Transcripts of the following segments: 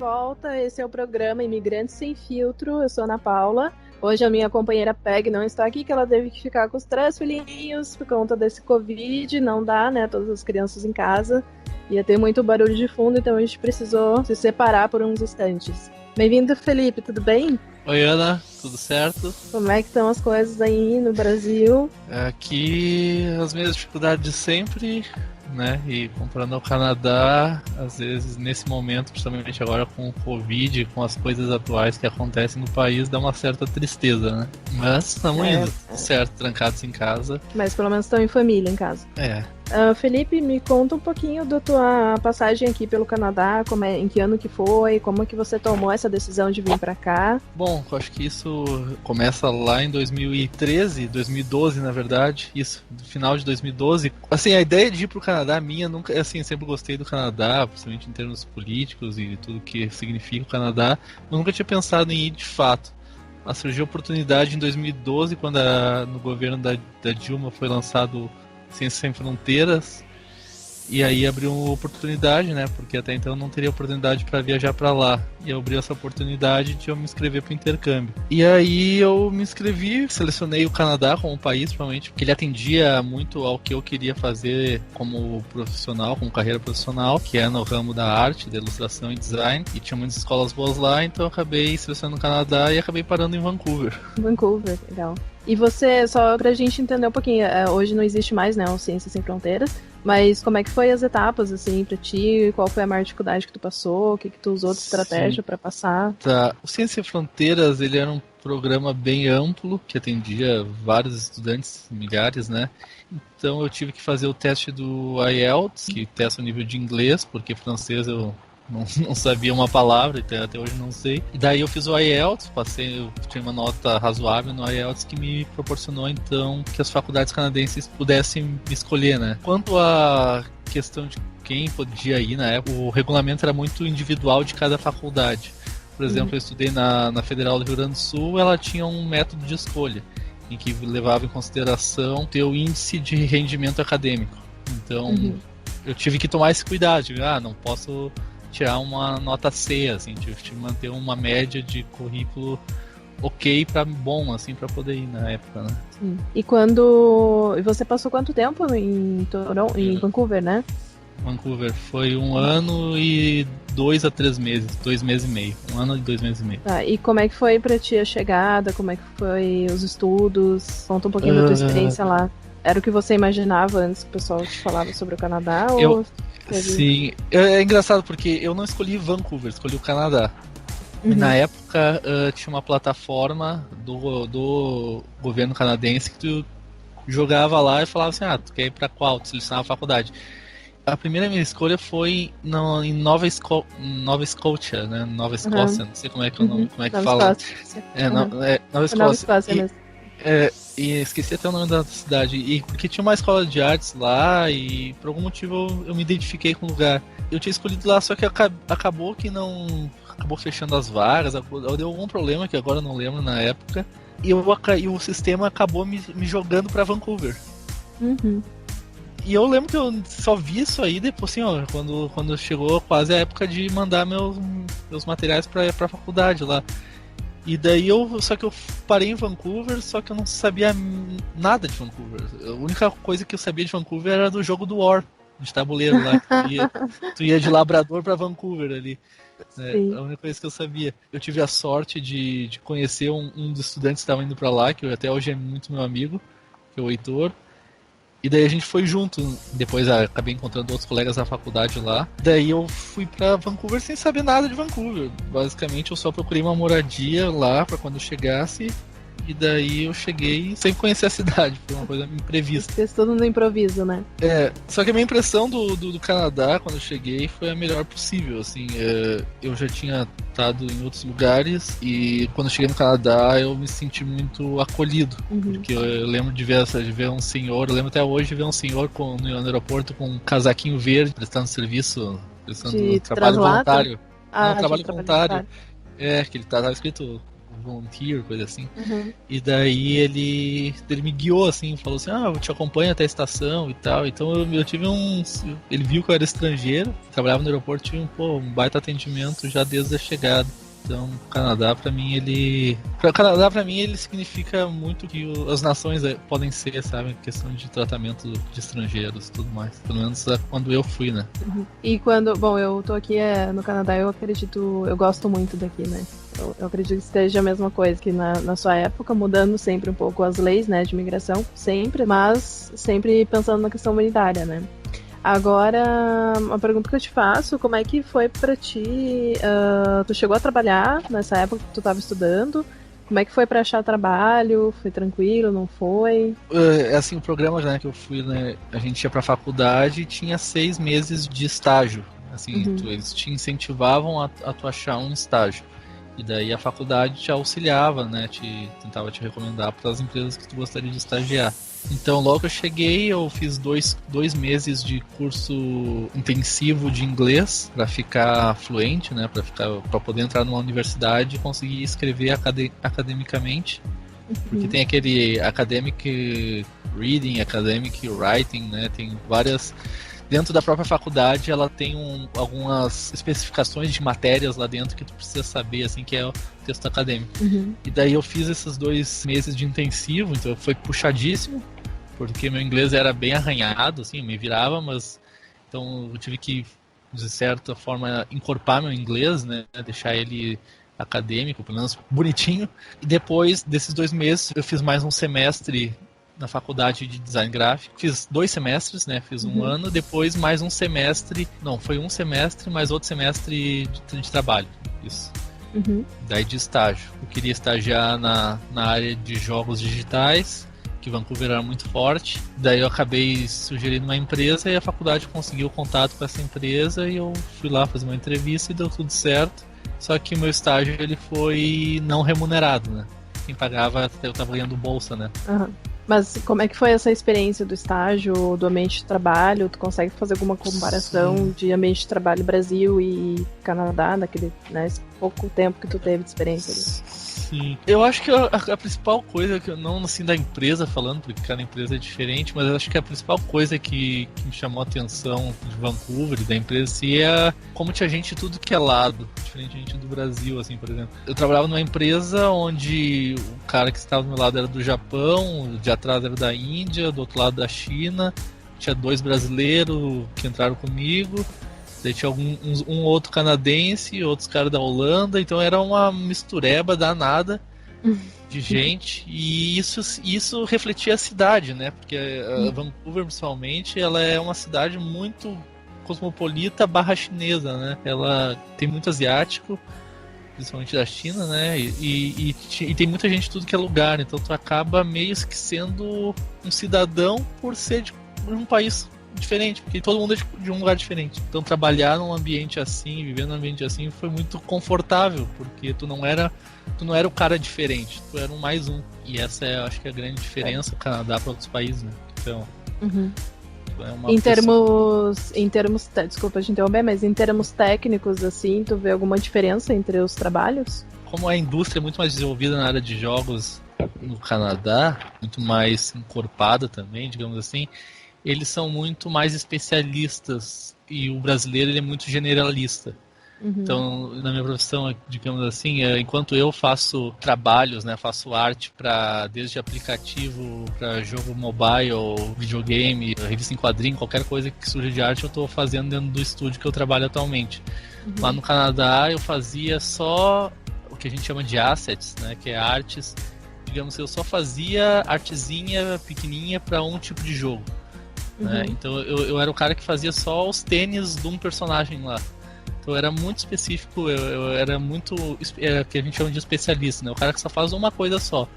volta. Esse é o programa Imigrantes Sem Filtro. Eu sou a Ana Paula. Hoje a minha companheira Peg não está aqui, que ela teve que ficar com os 3 filhinhos por conta desse Covid. Não dá, né? Todas as crianças em casa. Ia ter muito barulho de fundo, então a gente precisou se separar por uns instantes. Bem-vindo, Felipe, tudo bem? Oi, Ana, tudo certo? Como é que estão as coisas aí no Brasil? Aqui as mesmas dificuldades de sempre, né? E comparando ao Canadá, às vezes nesse momento, principalmente agora com o Covid, com as coisas atuais que acontecem no país, dá uma certa tristeza, né? Mas estamos indo, certo, trancados em casa. Mas pelo menos estão em família em casa. Felipe, me conta um pouquinho da tua passagem aqui pelo Canadá, em que ano que foi, como é que você tomou essa decisão de vir pra cá? Bom, eu acho que isso começa lá em 2013, 2012 na verdade, isso, no final de 2012. Assim, a ideia de ir pro Canadá minha, nunca, assim, sempre gostei do Canadá, principalmente em termos políticos e tudo que significa o Canadá, eu nunca tinha pensado em ir de fato. Mas surgiu a oportunidade em 2012, quando no governo da Dilma foi lançado Ciências Sem Fronteiras, e aí abriu uma oportunidade, né? Porque até então eu não teria oportunidade para viajar para lá. E abriu essa oportunidade de eu me inscrever para o intercâmbio. E aí eu me inscrevi, selecionei o Canadá como país, provavelmente, porque ele atendia muito ao que eu queria fazer como profissional, como carreira profissional, que é no ramo da arte, da ilustração e design. E tinha muitas escolas boas lá, então eu acabei selecionando o Canadá e acabei parando em Vancouver. Vancouver, legal. E você, só pra gente entender um pouquinho, hoje não existe mais, né, o Ciências Sem Fronteiras, mas como é que foi as etapas, assim, pra ti? Qual foi a maior dificuldade que tu passou? O que tu usou de estratégia pra passar? Tá. O Ciências Sem Fronteiras, ele era um programa bem amplo, que atendia vários estudantes, milhares, né? Então eu tive que fazer o teste do IELTS, que testa o nível de inglês, porque francês eu não sabia uma palavra, até hoje não sei. E daí eu fiz o IELTS, eu tinha uma nota razoável no IELTS que me proporcionou então que as faculdades canadenses pudessem me escolher, né? Quanto à questão de quem podia ir na época, o regulamento era muito individual de cada faculdade. Por exemplo, eu estudei na Federal do Rio Grande do Sul, ela tinha um método de escolha, em que levava em consideração o teu índice de rendimento acadêmico. Então, eu tive que tomar esse cuidado, não posso tirar uma nota C, assim, tive que manter uma média de currículo ok para bom, assim, para poder ir na época, né? Sim. E você passou quanto tempo em Vancouver, né? Vancouver foi 1 ano e 2 a 3 meses, 2 meses e meio, 1 ano e 2 meses e meio. Tá, e como é que foi pra ti a chegada, como é que foi os estudos? Conta um pouquinho da tua experiência lá. Era o que você imaginava antes que o pessoal te falava sobre o Canadá? Sim, é engraçado porque eu não escolhi Vancouver, escolhi o Canadá. Na época tinha uma plataforma do governo canadense que tu jogava lá e falava assim, tu quer ir pra qual? Tu selecionava a faculdade. A primeira minha escolha foi em Nova Scotia, né? Nova Escócia, não sei como é que fala. Nova Escócia mesmo. E esqueci até o nome da cidade. E porque tinha uma escola de artes lá e por algum motivo eu me identifiquei com o lugar. Eu tinha escolhido lá, só que acabou que não. Acabou fechando as vagas, deu algum problema que agora eu não lembro na época. E o sistema acabou me jogando pra Vancouver. E eu lembro que eu só vi isso aí depois, assim, quando chegou quase a época de mandar meus materiais pra faculdade lá. E daí só que eu parei em Vancouver, só que eu não sabia nada de Vancouver. A única coisa que eu sabia de Vancouver era do jogo do War, de tabuleiro lá. Tu ia de Labrador pra Vancouver ali. A única coisa que eu sabia. Eu tive a sorte de conhecer um dos estudantes que estavam indo pra lá, que até hoje é muito meu amigo, que é o Heitor. E daí a gente foi junto. Depois acabei encontrando outros colegas da faculdade lá. Daí eu fui pra Vancouver sem saber nada de Vancouver. Basicamente eu só procurei uma moradia lá pra quando eu chegasse. E daí eu cheguei sem conhecer a cidade. Foi uma coisa imprevista. Fez tudo no improviso, né? Só que a minha impressão do Canadá quando eu cheguei foi a melhor possível. Assim, eu já tinha estado em outros lugares e quando eu cheguei no Canadá eu me senti muito acolhido. Porque eu lembro de ver um senhor, eu lembro até hoje de ver um senhor no aeroporto com um casaquinho verde prestando serviço, prestando trabalho voluntário. Trabalho voluntário. Que ele tava escrito volunteer, coisa assim. Uhum. E daí ele me guiou, assim, falou assim, eu te acompanho até a estação e tal. Então eu tive ele viu que eu era estrangeiro, trabalhava no aeroporto, tive um baita atendimento já desde a chegada. Então, o Canadá, pra mim, ele significa muito que as nações podem ser, sabe? Questão de tratamento de estrangeiros e tudo mais. Pelo menos quando eu fui, né? Uhum. E eu tô aqui no Canadá, eu gosto muito daqui, né? Eu acredito que esteja a mesma coisa que na sua época, mudando sempre um pouco as leis, né, de imigração, sempre, mas sempre pensando na questão humanitária, né? Agora, uma pergunta que eu te faço, como é que foi pra ti? Tu chegou a trabalhar nessa época que tu estava estudando? Como é que foi pra achar trabalho? Foi tranquilo, não foi? Assim, o programa, né, que eu fui, né, a gente ia pra faculdade e tinha 6 meses de estágio. Assim, eles te incentivavam a tu achar um estágio. E daí a faculdade te auxiliava, né, tentava te recomendar para as empresas que tu gostaria de estagiar. Então, logo que eu cheguei, eu fiz dois meses de curso intensivo de inglês para ficar fluente, né, para poder entrar numa universidade e conseguir escrever academicamente, porque tem aquele academic reading, academic writing, né, tem várias. Dentro da própria faculdade, ela tem algumas especificações de matérias lá dentro que tu precisa saber, assim, que é o texto acadêmico. Uhum. E daí eu fiz esses 2 meses de intensivo, então foi puxadíssimo, porque meu inglês era bem arranhado, assim, eu me virava, mas então eu tive que, de certa forma, encorpar meu inglês, né, deixar ele acadêmico, pelo menos bonitinho. E depois desses 2 meses, eu fiz mais um semestre na faculdade de design gráfico. Fiz 2 semestres, né? Fiz um ano, depois mais um semestre. Não, foi um semestre, mais outro semestre de trabalho. Isso. Daí de estágio. Eu queria estagiar na área de jogos digitais, que Vancouver era muito forte. Daí eu acabei sugerindo uma empresa e a faculdade conseguiu o contato com essa empresa e eu fui lá fazer uma entrevista e deu tudo certo. Só que o meu estágio ele foi não remunerado, né? Quem pagava, eu tava ganhando bolsa, né? Mas como é que foi essa experiência do estágio, do ambiente de trabalho? Tu consegue fazer alguma comparação de ambiente de trabalho Brasil e Canadá, naquele, né, esse pouco tempo que tu teve de experiência ali? Sim. Eu acho que a principal coisa, que não assim da empresa falando, porque cada empresa é diferente, mas eu acho que a principal coisa que me chamou a atenção de Vancouver e da empresa assim, é como tinha gente de tudo que é lado, diferente de gente do Brasil, assim, por exemplo. Eu trabalhava numa empresa onde o cara que estava do meu lado era do Japão, de atrás era da Índia, do outro lado da China, tinha 2 brasileiros que entraram comigo. Daí tinha um outro canadense, outros caras da Holanda, então era uma mistureba danada de gente, e isso refletia a cidade, né? Porque a Vancouver, principalmente, ela é uma cidade muito cosmopolita barra chinesa, né? Ela tem muito asiático, principalmente da China, né? E tem muita gente de tudo que é lugar, então tu acaba meio que sendo um cidadão por ser de um país diferente, porque todo mundo é de um lugar diferente. Então trabalhar num ambiente assim, viver num ambiente assim foi muito confortável, porque tu não era o cara diferente, tu era um mais um. E essa é, acho que a grande diferença do Canadá para outros países, né? Então, é uma desculpa te interromper, mas em termos técnicos, assim, tu vê alguma diferença entre os trabalhos? Como a indústria é muito mais desenvolvida na área de jogos no Canadá, muito mais encorpada também, digamos assim, eles são muito mais especialistas e o brasileiro ele é muito generalista. Então, na minha profissão, digamos assim, enquanto eu faço trabalhos, né, faço arte para desde aplicativo para jogo mobile, videogame, revista em quadrinho, qualquer coisa que surja de arte eu estou fazendo dentro do estúdio que eu trabalho atualmente. Lá no Canadá eu fazia só o que a gente chama de assets, né, que é artes. Digamos que eu só fazia artezinha pequenininha para um tipo de jogo. Né? Então eu era o cara que fazia só os tênis de um personagem lá. Então era muito específico, eu era muito o que a gente chama de especialista, né? O cara que só faz uma coisa só.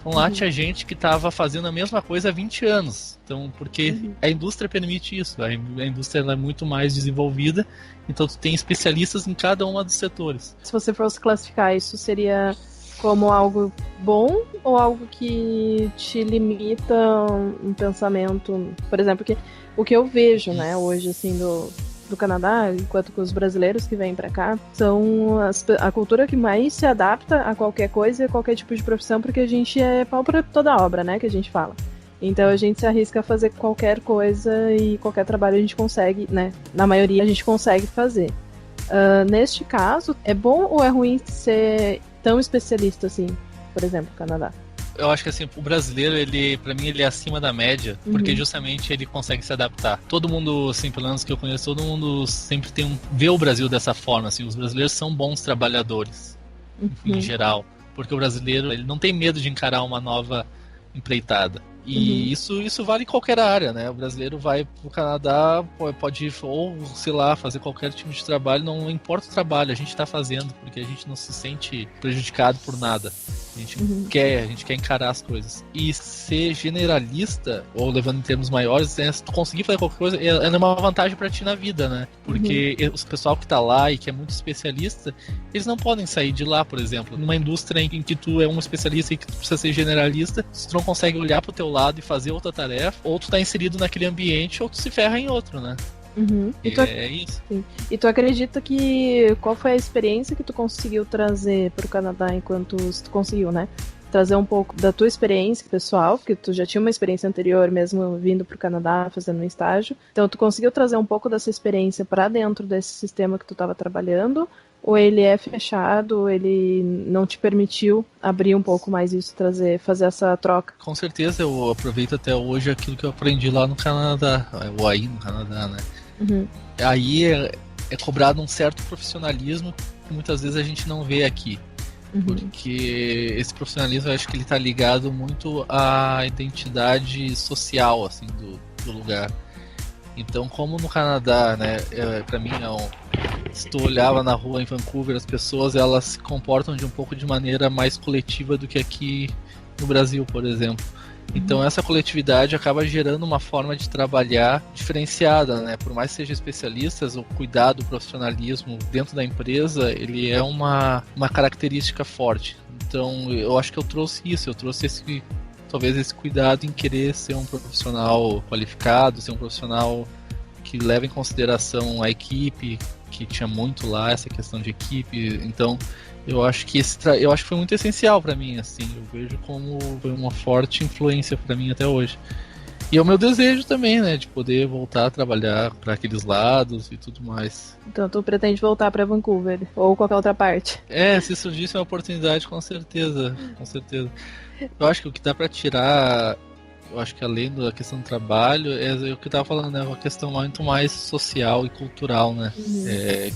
Então lá tinha gente que estava fazendo a mesma coisa há 20 anos. Então, porque a indústria permite isso, a indústria ela é muito mais desenvolvida, então tu tem especialistas em cada um dos setores. Se você fosse classificar, isso seria como algo bom ou algo que te limita um pensamento? Por exemplo, o que eu vejo, né, hoje, assim, do Canadá, enquanto que os brasileiros que vêm para cá, são a cultura que mais se adapta a qualquer coisa e a qualquer tipo de profissão, porque a gente é pau para toda obra, né, que a gente fala. Então a gente se arrisca a fazer qualquer coisa e qualquer trabalho a gente consegue, né, na maioria a gente consegue fazer. Neste caso, é bom ou é ruim ser tão especialista assim, por exemplo, no Canadá? Eu acho que assim, o brasileiro, pra mim, ele é acima da média, porque justamente ele consegue se adaptar. Todo mundo, assim, pelo menos que eu conheço, todo mundo sempre vê o Brasil dessa forma, assim, os brasileiros são bons trabalhadores, em geral, porque o brasileiro, ele não tem medo de encarar uma nova empreitada. E isso vale em qualquer área, né? O brasileiro vai pro Canadá, pode ir, ou, sei lá, fazer qualquer tipo de trabalho, não importa o trabalho, a gente tá fazendo, porque a gente não se sente prejudicado por nada. A gente quer encarar as coisas. E ser generalista, ou levando em termos maiores, se tu conseguir fazer qualquer coisa, é uma vantagem pra ti na vida, né? Porque o pessoal que tá lá e que é muito especialista, eles não podem sair de lá, por exemplo. Numa indústria em que tu é um especialista e que tu precisa ser generalista, se tu não consegue olhar pro teu lado e fazer outra tarefa, ou tu tá inserido naquele ambiente, ou tu se ferra em outro, né? É isso. Sim. E tu acredita que qual foi a experiência que tu conseguiu trazer pro Canadá enquanto tu conseguiu, né? Trazer um pouco da tua experiência pessoal, porque tu já tinha uma experiência anterior mesmo vindo pro Canadá fazendo um estágio. Então tu conseguiu trazer um pouco dessa experiência para dentro desse sistema que tu estava trabalhando? Ou ele é fechado, ele não te permitiu abrir um pouco mais isso, fazer essa troca? Com certeza eu aproveito até hoje aquilo que eu aprendi lá no Canadá, ou aí no Canadá, né? Aí é cobrado um certo profissionalismo que muitas vezes a gente não vê aqui. Porque esse profissionalismo, eu acho que ele está ligado muito à identidade social, assim, do lugar. Então, como no Canadá, né, pra mim, se tu olhava na rua em Vancouver, as pessoas, elas se comportam de um pouco de maneira mais coletiva do que aqui no Brasil, por exemplo. Então essa coletividade acaba gerando uma forma de trabalhar diferenciada, né? Por mais que sejam especialistas, o cuidado, o profissionalismo dentro da empresa, ele é uma característica forte. Então eu acho que eu trouxe isso, talvez esse cuidado em querer ser um profissional qualificado, ser um profissional que leva em consideração a equipe, que tinha muito lá essa questão de equipe. Então eu acho que foi muito essencial para mim, assim. Eu vejo como foi uma forte influência para mim até hoje. E é o meu desejo também, né, de poder voltar a trabalhar para aqueles lados e tudo mais. Então tu pretende voltar para Vancouver ou qualquer outra parte? Se surgisse uma oportunidade, com certeza, com certeza. Eu acho que o que dá para tirar, eu acho que além da questão do trabalho, é o que eu tava falando, né? Uma questão muito mais social e cultural, né?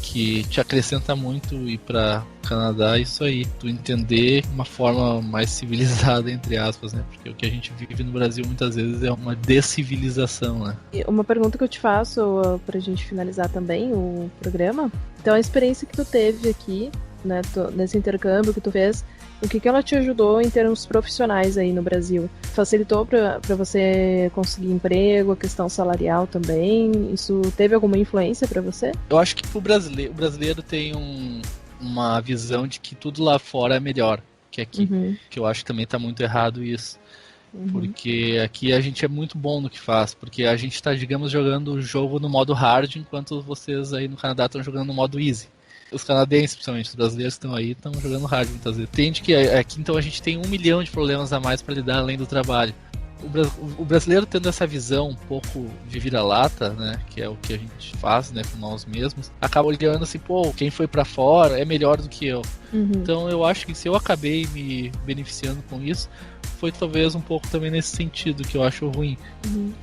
Que te acrescenta muito ir para Canadá, isso aí. Tu entender uma forma mais civilizada, entre aspas, né? Porque o que a gente vive no Brasil muitas vezes é uma descivilização, né? E uma pergunta que eu te faço pra gente finalizar também o programa. Então a experiência que tu teve aqui, né? Nesse intercâmbio que tu fez, o que ela te ajudou em termos profissionais aí no Brasil? Facilitou para você conseguir emprego, a questão salarial também? Isso teve alguma influência para você? Eu acho que o brasileiro tem uma visão de que tudo lá fora é melhor que aqui. Que eu acho que também está muito errado isso. Porque aqui a gente é muito bom no que faz. Porque a gente está, digamos, jogando o jogo no modo hard, enquanto vocês aí no Canadá estão jogando no modo easy. Os canadenses, principalmente, os brasileiros que estão aí, estão jogando hard muitas vezes. Entende que aqui então a gente tem 1 milhão de problemas a mais para lidar além do trabalho. O brasileiro tendo essa visão um pouco de vira-lata, né, que é o que a gente faz, né, com nós mesmos, acaba olhando assim, pô, quem foi para fora é melhor do que eu. Então eu acho que se eu acabei me beneficiando com isso, foi talvez um pouco também nesse sentido que eu acho ruim.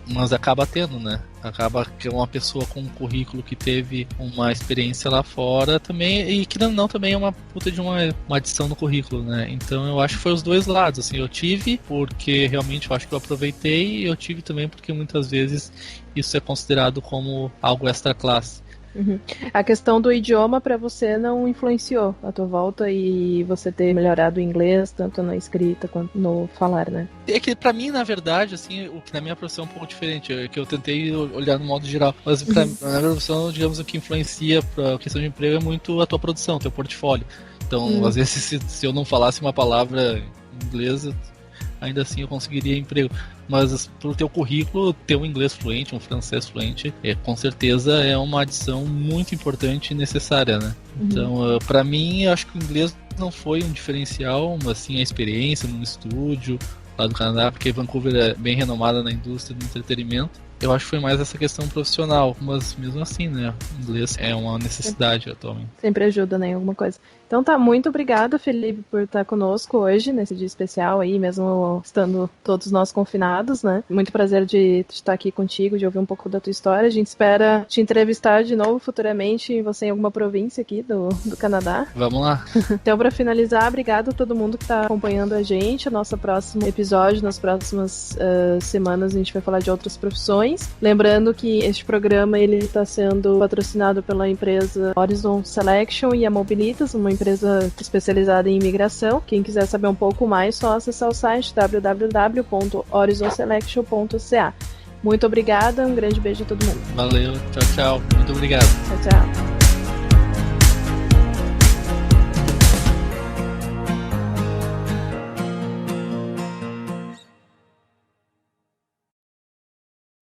Mas acaba tendo, né? Acaba que uma pessoa com um currículo que teve uma experiência lá fora também, e que não também é uma puta de uma adição no currículo, né? Então eu acho que foi os dois lados, assim, eu tive porque realmente eu acho que eu aproveitei, e eu tive também porque muitas vezes isso é considerado como algo extra classe. A questão do idioma para você não influenciou a tua volta e você ter melhorado o inglês, tanto na escrita quanto no falar, né? É que pra mim, na verdade, assim, o que na minha profissão é um pouco diferente, é que eu tentei olhar no modo geral, mas na minha profissão, digamos, o que influencia pra questão de emprego é muito a tua produção, teu portfólio. Então, às vezes, se eu não falasse uma palavra em inglês, ainda assim eu conseguiria emprego. Mas pro teu currículo, ter um inglês fluente, um francês fluente, com certeza é uma adição muito importante e necessária, né? Então, para mim, eu acho que o inglês não foi um diferencial, mas sim a experiência num estúdio lá do Canadá, porque Vancouver é bem renomada na indústria do entretenimento. Eu acho que foi mais essa questão profissional, mas mesmo assim, né, o inglês é uma necessidade atualmente. Sempre ajuda, né, em alguma coisa. Então tá, muito obrigada, Felipe, por estar conosco hoje, nesse dia especial aí, mesmo estando todos nós confinados, né. Muito prazer de estar aqui contigo, de ouvir um pouco da tua história. A gente espera te entrevistar de novo futuramente, você em alguma província aqui do Canadá. Vamos lá. Então, para finalizar, obrigado a todo mundo que está acompanhando a gente. O nosso próximo episódio, nas próximas semanas, a gente vai falar de outras profissões. Lembrando que este programa ele está sendo patrocinado pela empresa Horizon Selection e a Mobilitas, uma empresa especializada em imigração. Quem quiser saber um pouco mais, só acessar o site www.horizonselection.ca. Muito obrigada, um grande beijo a todo mundo. Valeu, tchau, tchau. Muito obrigado. Tchau, tchau.